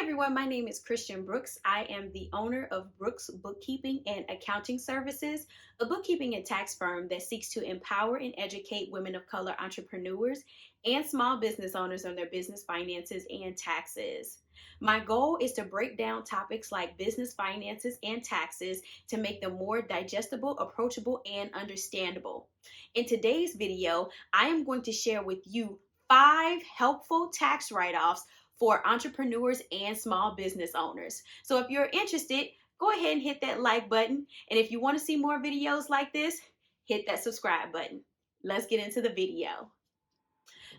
everyone, my name is Christian Brooks. I am the owner of Brooks Bookkeeping and Accounting Services, a bookkeeping and tax firm that seeks to empower and educate women of color entrepreneurs and small business owners on their business finances and taxes. My goal is to break down topics like business finances and taxes to make them more digestible, approachable, and understandable. In today's video, I am going to share with you 5 helpful tax write-offs for entrepreneurs and small business owners. So if you're interested, go ahead and hit that like button. And if you want to see more videos like this, hit that subscribe button. Let's get into the video.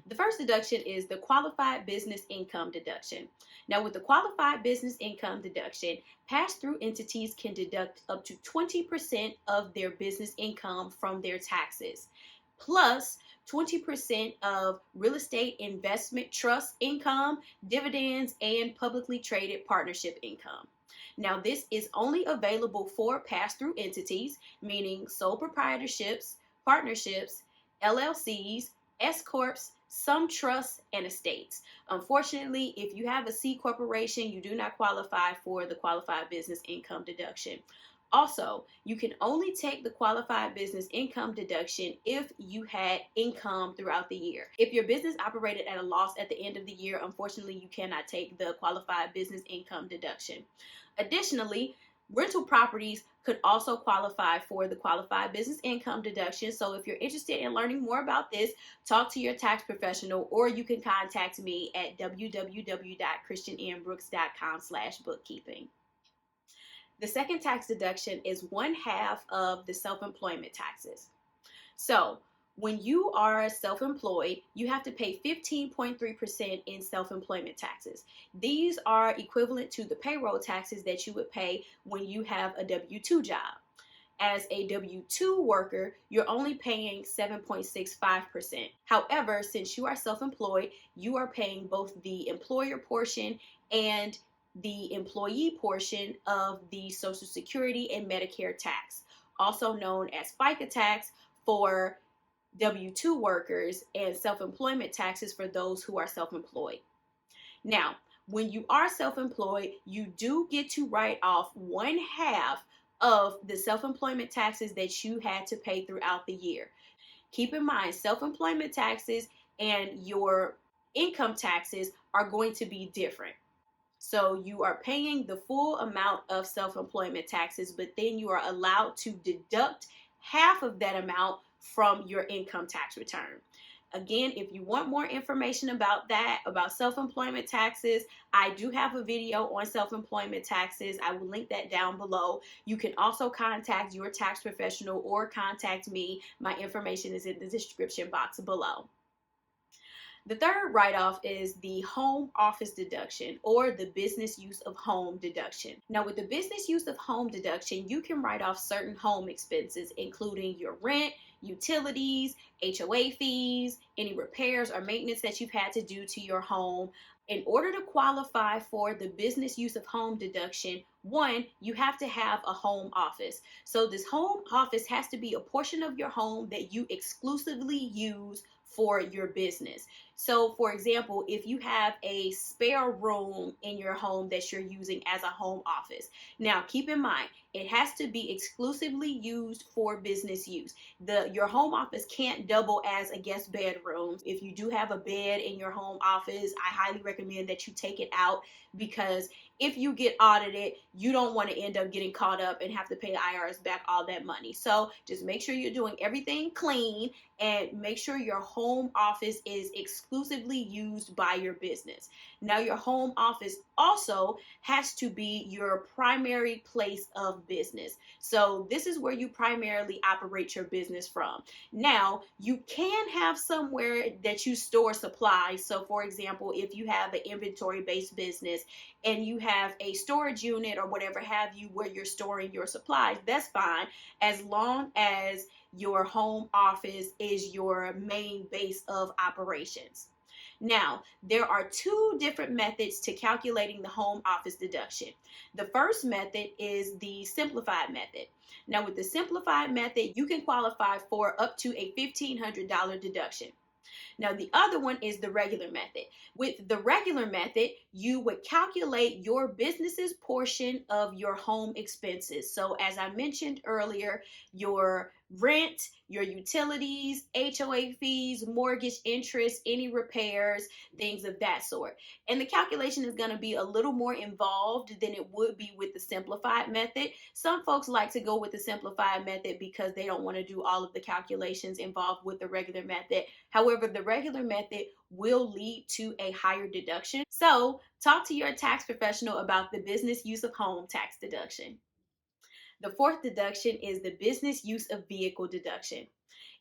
The first deduction is the qualified business income deduction. Now, with the qualified business income deduction, pass-through entities can deduct up to 20% of their business income from their taxes, plus 20% of real estate investment trust income, dividends, and publicly traded partnership income. Now, this is only available for pass-through entities, meaning sole proprietorships, partnerships, LLCs, S-corps, some trusts, and estates. Unfortunately, if you have a C corporation, you do not qualify for the qualified business income deduction. Also, you can only take the qualified business income deduction if you had income throughout the year. If your business operated at a loss at the end of the year, unfortunately, you cannot take the qualified business income deduction. Additionally, rental properties could also qualify for the qualified business income deduction. So if you're interested in learning more about this, talk to your tax professional, or you can contact me at www.christiannbrooks.com/bookkeeping. The second tax deduction is 1/2 of the self-employment taxes. So when you are self-employed, you have to pay 15.3% in self-employment taxes. These are equivalent to the payroll taxes that you would pay when you have a W-2 job. As a W-2 worker, you're only paying 7.65%. However, since you are self-employed, you are paying both the employer portion and the employee portion of the Social Security and Medicare tax, also known as FICA tax for W-2 workers and self-employment taxes for those who are self-employed. Now, when you are self-employed, you do get to write off 1/2 of the self-employment taxes that you had to pay throughout the year. Keep in mind, self-employment taxes and your income taxes are going to be different. So you are paying the full amount of self-employment taxes, but then you are allowed to deduct 1/2 of that amount from your income tax return. Again, if you want more information about that, about self-employment taxes, I do have a video on self-employment taxes. I will link that down below. You can also contact your tax professional or contact me. My information is in the description box below. The third write-off is the home office deduction, or the business use of home deduction. Now, with the business use of home deduction, you can write off certain home expenses, including your rent, utilities, HOA fees, any repairs or maintenance that you've had to do to your home. In order to qualify for the business use of home deduction, one, you have to have a home office. So this home office has to be a portion of your home that you exclusively use for your business. So for example, if you have a spare room in your home that you're using as a home office, now keep in mind, it has to be exclusively used for business use. Your home office can't double as a guest bedroom. If you do have a bed in your home office, I highly recommend that you take it out, because if you get audited, you don't want to end up getting caught up and have to pay the IRS back all that money. So just make sure you're doing everything clean and make sure your home office is exclusively used by your business. Now, your home office also has to be your primary place of business. So this is where you primarily operate your business from. Now, you can have somewhere that you store supplies. So for example, if you have an inventory-based business and you have a storage unit or whatever have you where you're storing your supplies, that's fine, as long as your home office is your main base of operations. Now, there are 2 different methods to calculating the home office deduction. The first method is the simplified method. Now, with the simplified method, you can qualify for up to a $1,500 deduction. Now, the other one is the regular method. With the regular method, you would calculate your business's portion of your home expenses. So, as I mentioned earlier, your rent, your utilities, HOA fees, mortgage interest, any repairs, things of that sort. And the calculation is going to be a little more involved than it would be with the simplified method. Some folks like to go with the simplified method because they don't want to do all of the calculations involved with the regular method. However, the regular method will lead to a higher deduction. So, talk to your tax professional about the business use of home tax deduction. The fourth deduction is the business use of vehicle deduction.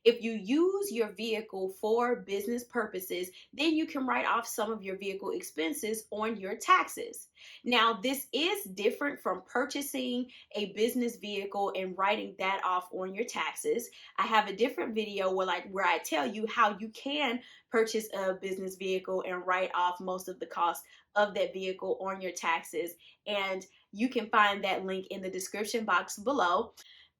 If you use your vehicle for business purposes, then you can write off some of your vehicle expenses on your taxes. Now, this is different from purchasing a business vehicle and writing that off on your taxes. I have a different video where I tell you how you can purchase a business vehicle and write off most of the cost of that vehicle on your taxes. And you can find that link in the description box below.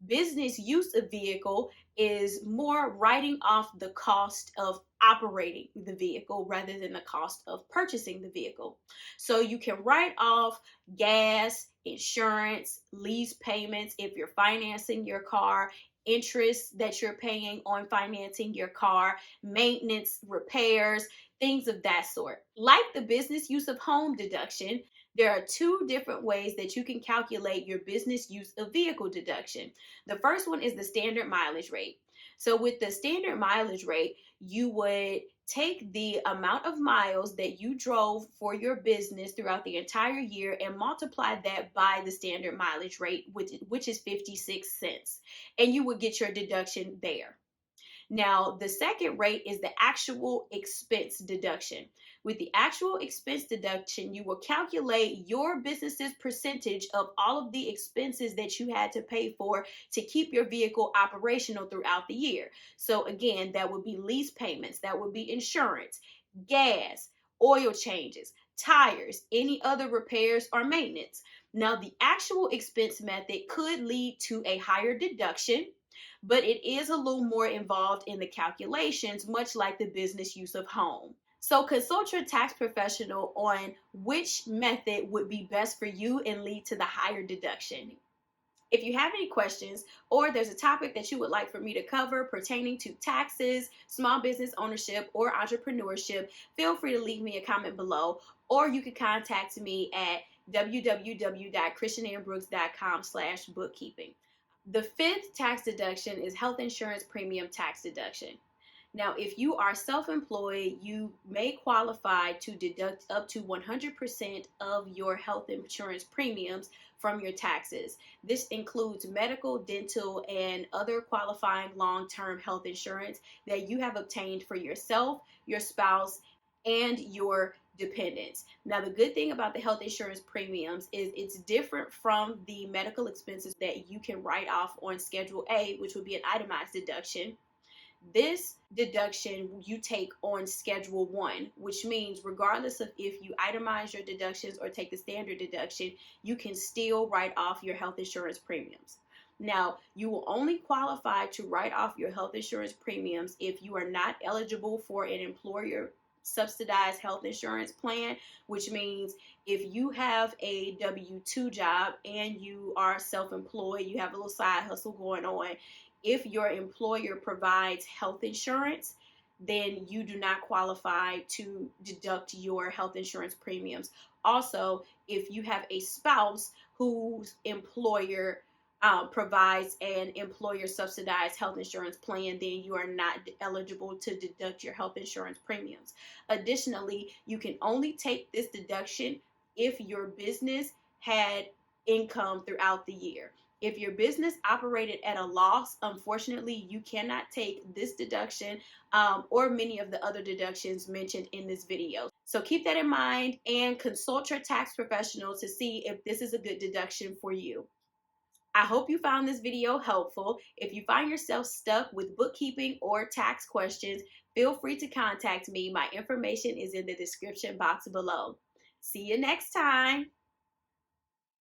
Business use of vehicle is more writing off the cost of operating the vehicle rather than the cost of purchasing the vehicle. So you can write off gas, insurance, lease payments if you're financing your car, interest that you're paying on financing your car, maintenance, repairs, things of that sort. Like the business use of home deduction, there are two different ways that you can calculate your business use of vehicle deduction. The first one is the standard mileage rate. So with the standard mileage rate, you would take the amount of miles that you drove for your business throughout the entire year and multiply that by the standard mileage rate, which is 56 cents. And you would get your deduction there. Now, the second rate is the actual expense deduction. With the actual expense deduction, you will calculate your business's percentage of all of the expenses that you had to pay for to keep your vehicle operational throughout the year. So again, that would be lease payments, that would be insurance, gas, oil changes, tires, any other repairs or maintenance. Now, the actual expense method could lead to a higher deduction, but it is a little more involved in the calculations, much like the business use of home. So consult your tax professional on which method would be best for you and lead to the higher deduction. If you have any questions or there's a topic that you would like for me to cover pertaining to taxes, small business ownership, or entrepreneurship, feel free to leave me a comment below, or you can contact me at www.christianandbrooks.com/bookkeeping. The fifth tax deduction is health insurance premium tax deduction. Now, if you are self-employed, you may qualify to deduct up to 100% of your health insurance premiums from your taxes. This includes medical, dental, and other qualifying long-term health insurance that you have obtained for yourself, your spouse, and your dependents. Now, the good thing about the health insurance premiums is it's different from the medical expenses that you can write off on Schedule A, which would be an itemized deduction. This deduction you take on Schedule 1, which means regardless of if you itemize your deductions or take the standard deduction, you can still write off your health insurance premiums. Now, you will only qualify to write off your health insurance premiums if you are not eligible for an employer subsidized health insurance plan, which means if you have a W-2 job and you are self-employed, you have a little side hustle going on, if your employer provides health insurance, then you do not qualify to deduct your health insurance premiums. Also, if you have a spouse whose employer provides an employer subsidized health insurance plan, then you are not eligible to deduct your health insurance premiums. Additionally, you can only take this deduction if your business had income throughout the year. If your business operated at a loss, unfortunately, you cannot take this deduction or many of the other deductions mentioned in this video. So keep that in mind and consult your tax professional to see if this is a good deduction for you. I hope you found this video helpful. If you find yourself stuck with bookkeeping or tax questions, feel free to contact me. My information is in the description box below. See you next time.